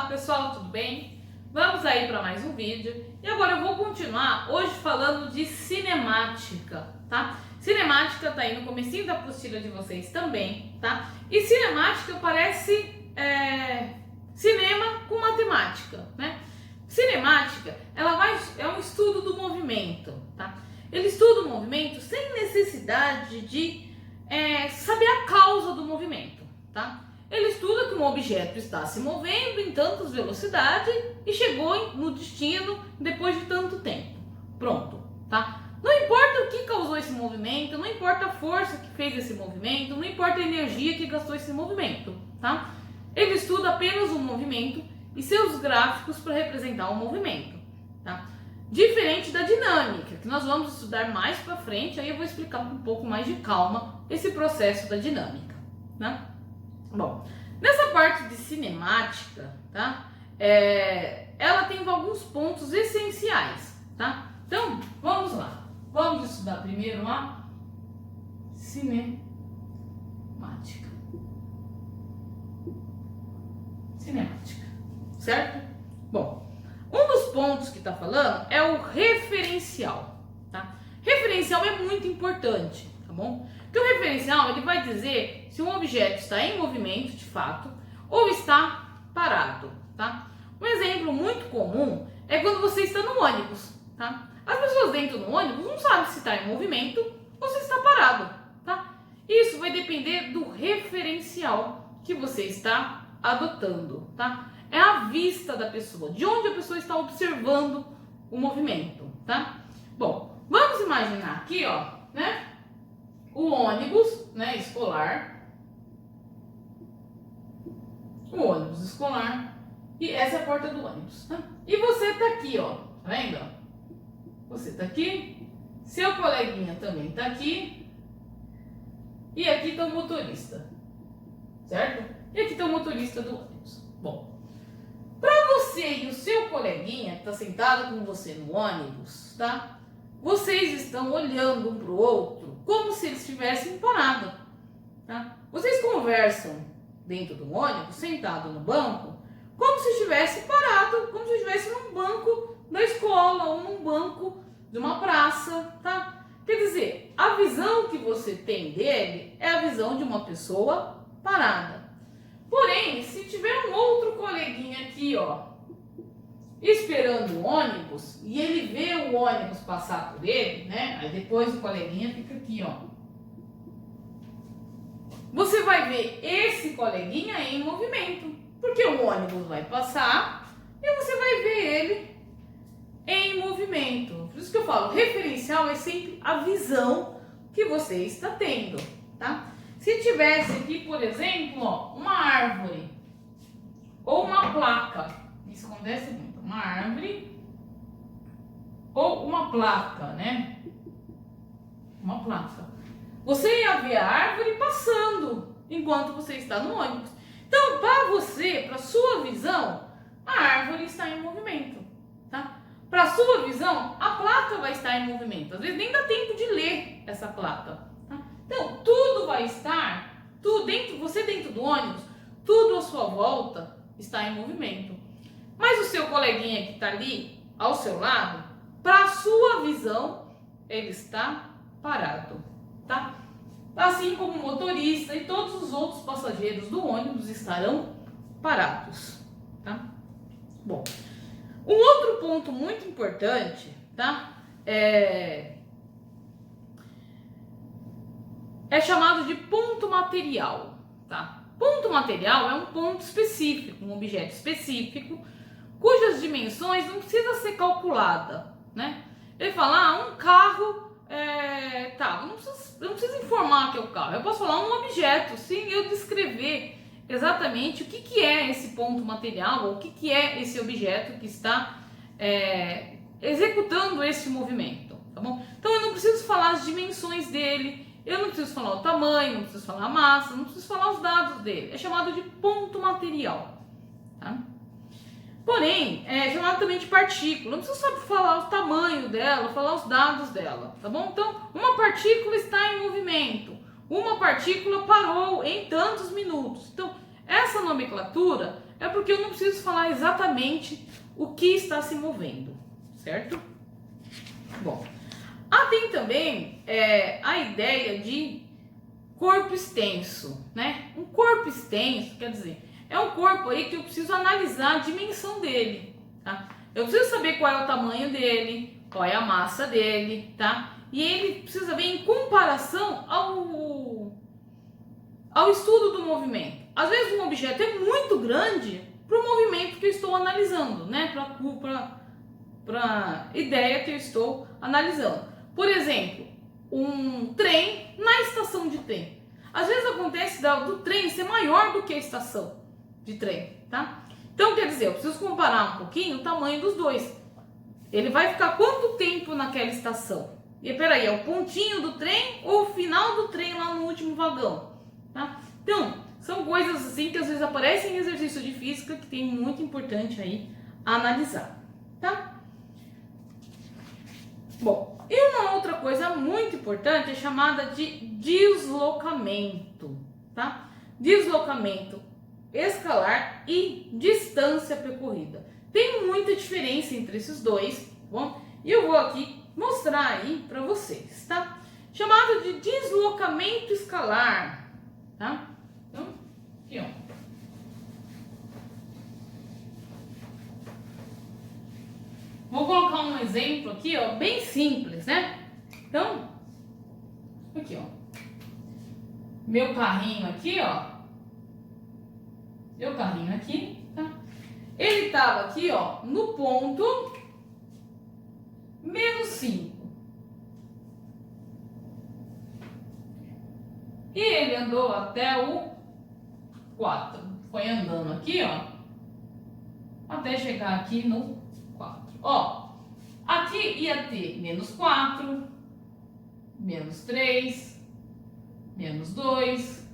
pessoal, tudo bem? Vamos aí para mais um vídeo e agora eu vou continuar hoje falando de cinemática, tá? Cinemática tá aí no comecinho da apostila de vocês também, tá? E cinemática parece cinema com matemática, né? Cinemática, é um estudo do movimento, tá? Ele estuda o movimento sem necessidade de saber a causa do movimento, tá? Ele estuda que um objeto está se movendo em tantas velocidades e chegou no destino depois de tanto tempo. Pronto, tá? Não importa o que causou esse movimento, não importa a força que fez esse movimento, não importa a energia que gastou esse movimento, tá? Ele estuda apenas o movimento e seus gráficos para representar o movimento, tá? Diferente da dinâmica, que nós vamos estudar mais para frente, aí eu vou explicar com um pouco mais de calma esse processo da dinâmica, né? Bom, nessa parte de cinemática, tá? Ela tem alguns pontos essenciais, tá? Então, vamos lá. Vamos estudar primeiro a cinemática. Cinemática, certo? Bom, um dos pontos que está falando é o referencial, tá? Referencial é muito importante, tá bom? Porque o referencial ele vai dizer se um objeto está em movimento de fato ou está parado, tá? Um exemplo muito comum é quando você está no ônibus, tá? As pessoas dentro do ônibus não sabem se está em movimento ou se está parado, tá? Isso vai depender do referencial que você está adotando, tá? É a vista da pessoa, de onde a pessoa está observando o movimento, tá? Bom, vamos imaginar aqui, ó, né? O ônibus, né, escolar. O ônibus escolar. E essa é a porta do ônibus, tá? E você tá aqui, ó, tá vendo? Você tá aqui, seu coleguinha também tá aqui. E aqui tá o motorista, certo? E aqui tá o motorista do ônibus. Bom, para você e o seu coleguinha que tá sentado com você no ônibus, tá? Vocês estão olhando um para o outro como se eles estivessem parados, tá? Vocês conversam dentro do ônibus, sentado no banco, como se estivesse parado, como se estivesse num banco da escola ou num banco de uma praça, tá? Quer dizer, a visão que você tem dele é a visão de uma pessoa parada. Porém, se tiver um outro coleguinha aqui, ó, esperando o ônibus, e ele vê o ônibus passar por ele, né? Aí depois o coleguinha fica aqui, ó. Você vai ver esse coleguinha em movimento, porque o ônibus vai passar e você vai ver ele em movimento. Por isso que eu falo, referencial é sempre a visão que você está tendo, tá? Se tivesse aqui, por exemplo, ó, uma árvore ou uma placa, isso acontece muito. Uma árvore ou uma placa, né? Uma placa. Você ia ver a árvore passando enquanto você está no ônibus. Então, para você, para sua visão, a árvore está em movimento, tá? Para sua visão, a placa vai estar em movimento. Às vezes nem dá tempo de ler essa placa, tá? Então, tudo vai estar, você dentro do ônibus, tudo à sua volta está em movimento. Mas o seu coleguinha que está ali ao seu lado, para a sua visão, ele está parado, tá? Assim como o motorista e todos os outros passageiros do ônibus estarão parados, tá? Bom, um outro ponto muito importante, tá? É chamado de ponto material, tá? Ponto material é um ponto específico, um objeto específico, cujas dimensões não precisa ser calculada, né? Ele fala, um carro, não precisa informar que é o carro, eu posso falar um objeto, sem eu descrever exatamente o que é esse ponto material, ou o que é esse objeto que está executando esse movimento, tá bom? Então eu não preciso falar as dimensões dele, eu não preciso falar o tamanho, não preciso falar a massa, não preciso falar os dados dele, é chamado de ponto material, tá? Porém, é chamado também de partícula. Não precisa falar o tamanho dela, falar os dados dela, tá bom? Então, uma partícula está em movimento. Uma partícula parou em tantos minutos. Então, essa nomenclatura é porque eu não preciso falar exatamente o que está se movendo, certo? Bom, tem também a ideia de corpo extenso, né? Um corpo extenso, quer dizer, é um corpo aí que eu preciso analisar a dimensão dele, tá? Eu preciso saber qual é o tamanho dele, qual é a massa dele, tá? E ele precisa ver em comparação ao estudo do movimento. Às vezes um objeto é muito grande para o movimento que eu estou analisando, né? Para a ideia que eu estou analisando. Por exemplo, um trem na estação de trem. Às vezes acontece do trem ser maior do que a estação de trem, tá? Então, quer dizer, eu preciso comparar um pouquinho o tamanho dos dois. Ele vai ficar quanto tempo naquela estação? E peraí, é o pontinho do trem ou o final do trem lá no último vagão? Tá? Então, são coisas assim que às vezes aparecem em exercício de física que tem muito importante aí analisar, tá? Bom, e uma outra coisa muito importante é chamada de deslocamento, tá? Deslocamento escalar e distância percorrida. Tem muita diferença entre esses dois, tá bom? E eu vou aqui mostrar aí para vocês, tá? Chamado de deslocamento escalar, tá? Então, aqui, ó. Vou colocar um exemplo aqui, ó, bem simples, né? Então, aqui, ó. Meu carrinho aqui, ó. Meu carrinho aqui, tá? Ele estava aqui, ó, no ponto -5. E ele andou até o 4. Foi andando aqui, ó, até chegar aqui no 4. Ó, aqui ia ter -4, -3, -2.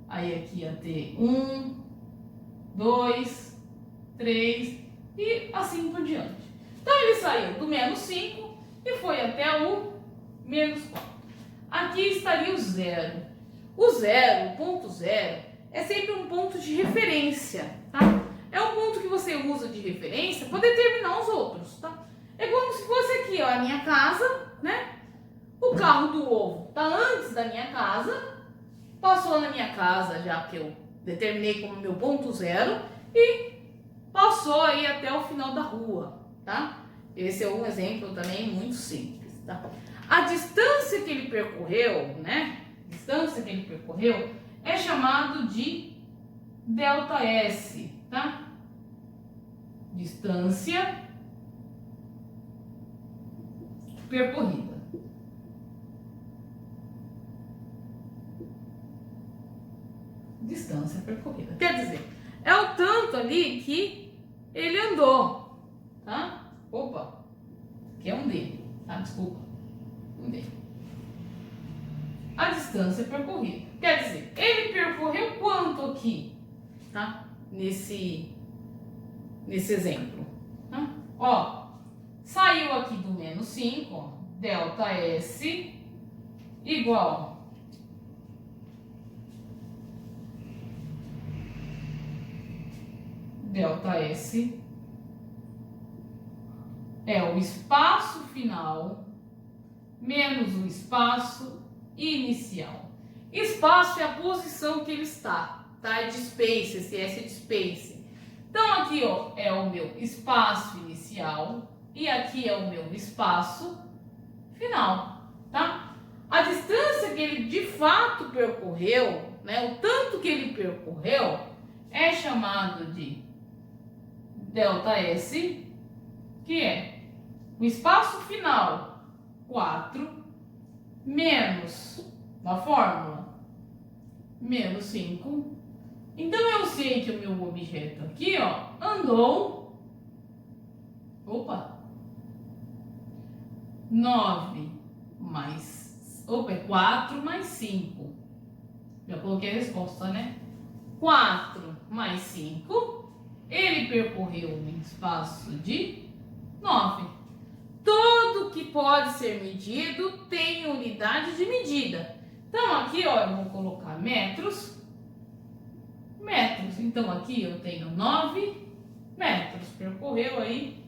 Aí aqui ia ter 1, 2, 3 e assim por diante. Então ele saiu do -5 e foi até o -4. Aqui estaria o zero. O zero, o ponto zero, é sempre um ponto de referência, tá? É um ponto que você usa de referência para determinar os outros, tá? É como se fosse aqui, ó, a minha casa, né? O carro do ovo tá antes da minha casa, passou na minha casa já que eu determinei como meu ponto zero e passou aí até o final da rua, tá? Esse é um exemplo também muito simples, tá? A distância que ele percorreu, né? Distância que ele percorreu é chamado de ΔS, tá? Distância percorrida. Distância percorrida. Quer dizer, é o tanto ali que ele andou, tá? Opa, aqui é um D, tá? Desculpa, um D. A distância percorrida. Quer dizer, ele percorreu quanto aqui, tá? Nesse exemplo, tá? Ó, saiu aqui do -5, ó, ΔS igual ΔS é o espaço final menos o espaço inicial. Espaço é a posição que ele está, tá? É de space, esse S é de space. Então aqui, ó, é o meu espaço inicial e aqui é o meu espaço final, tá? A distância que ele de fato percorreu, né, o tanto que ele percorreu é chamado de ΔS, que é o espaço final 4 menos na fórmula -5. Então eu sei que o meu objeto aqui, ó, andou 4 mais 5. Já coloquei a resposta, né? 4 mais 5. Ele percorreu um espaço de 9. Tudo que pode ser medido tem unidade de medida. Então aqui, ó, eu vou colocar metros. metros. Então aqui eu tenho 9 metros. Percorreu aí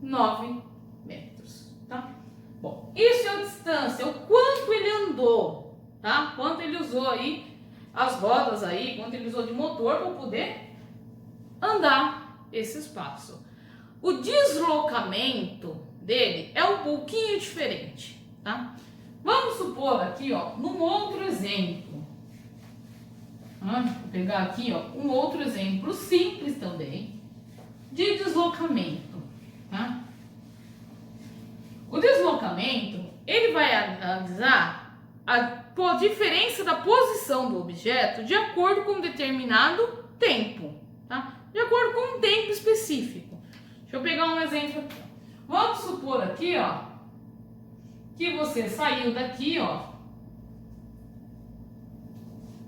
9 metros, tá? Bom, isso é a distância, o quanto ele andou, tá? Quanto ele usou aí as rodas aí, quanto ele usou de motor para poder andar esse espaço. O deslocamento dele é um pouquinho diferente, tá? Vamos supor aqui, ó, num outro exemplo. Vou pegar aqui, ó, um outro exemplo simples também de deslocamento, tá? O deslocamento, ele vai analisar a diferença da posição do objeto de acordo com um determinado tempo, tá? De acordo com um tempo específico. Deixa eu pegar um exemplo aqui. Vamos supor aqui, ó, que você saiu daqui, ó.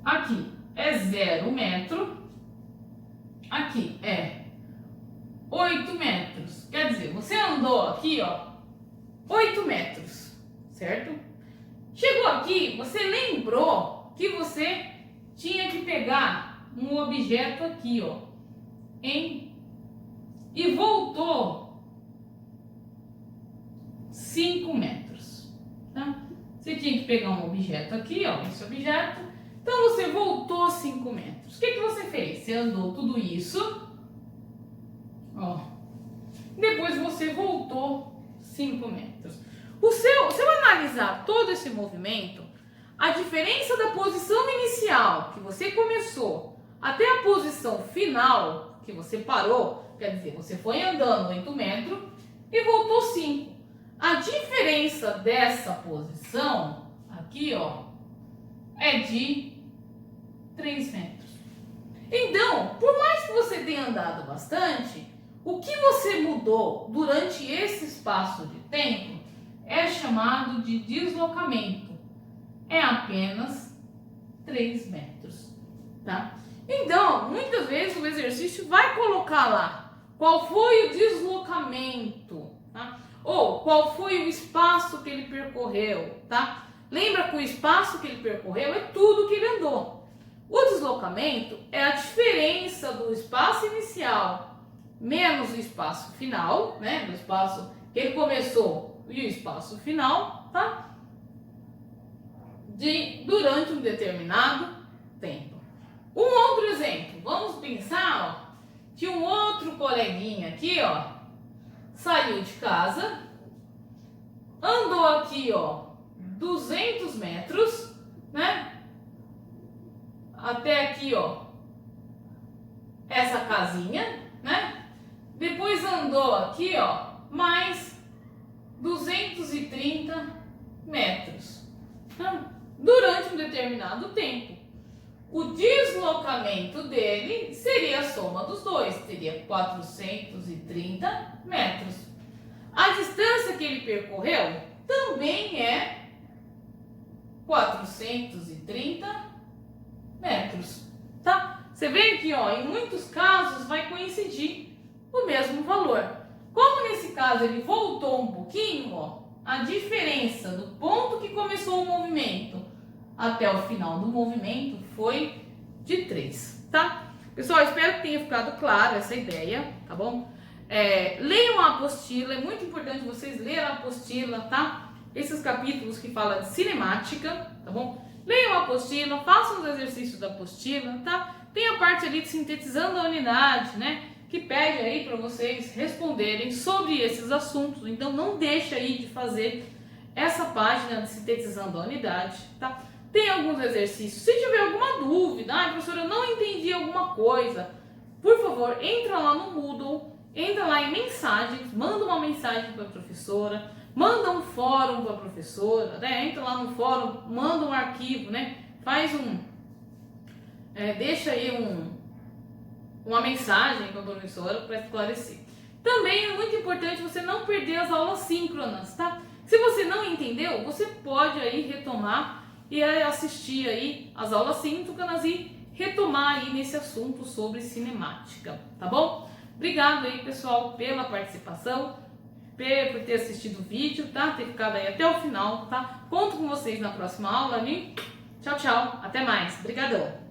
Aqui é 0 metro. Aqui é 8 metros. Quer dizer, você andou aqui, ó, 8 metros, certo? Chegou aqui, você lembrou que você tinha que pegar um objeto aqui, ó, e voltou 5 metros, tá? Você tinha que pegar um objeto aqui, ó, esse objeto. Então você voltou 5 metros. O que você fez? Você andou tudo isso, ó. Depois você voltou 5 metros. Se eu analisar todo esse movimento, a diferença da posição inicial que você começou até a posição final que você parou, quer dizer, você foi andando 8 metros e voltou 5. A diferença dessa posição aqui, ó, é de 3 metros. Então, por mais que você tenha andado bastante, o que você mudou durante esse espaço de tempo é chamado de deslocamento. É apenas 3 metros, tá? Então, muitas vezes o exercício vai colocar lá qual foi o deslocamento, tá? Ou qual foi o espaço que ele percorreu, tá? Lembra que o espaço que ele percorreu é tudo que ele andou. O deslocamento é a diferença do espaço inicial menos o espaço final, né? Do espaço que ele começou e o espaço final, tá? Durante um determinado tempo. Um outro exemplo, vamos pensar, ó, que um outro coleguinha aqui, ó, saiu de casa, andou aqui, ó, 200 metros, né? Até aqui, ó, essa casinha, né? Depois andou aqui, ó, mais 230 metros, tá? Durante um determinado tempo. O deslocamento dele seria a soma dos dois, teria 430 metros. A distância que ele percorreu também é 430 metros, tá? Você vê que, ó, em muitos casos vai coincidir o mesmo valor. Como nesse caso ele voltou um pouquinho, ó, a diferença do ponto que começou o movimento até o final do movimento foi de 3, tá? Pessoal, espero que tenha ficado claro essa ideia, tá bom? Leiam a apostila, é muito importante vocês lerem a apostila, tá? Esses capítulos que falam de cinemática, tá bom? Leiam a apostila, façam os exercícios da apostila, tá? Tem a parte ali de sintetizando a unidade, né? Que pede aí para vocês responderem sobre esses assuntos. Então não deixa aí de fazer essa página de sintetizando a unidade, tá? Tem alguns exercícios. Se tiver alguma dúvida, professora, eu não entendi alguma coisa, por favor, entra lá no Moodle, entra lá em mensagens, manda uma mensagem para a professora, manda um fórum para a professora, né? Entra lá no fórum, manda um arquivo, né? Faz deixa aí uma mensagem para a professora para esclarecer. Também é muito importante você não perder as aulas síncronas, tá? Se você não entendeu, você pode aí retomar e assistir aí as aulas síncronas e retomar aí nesse assunto sobre cinemática, tá bom? Obrigado aí, pessoal, pela participação, por ter assistido o vídeo, tá? Ter ficado aí até o final, tá? Conto com vocês na próxima aula, viu? Tchau, tchau, até mais. Obrigadão.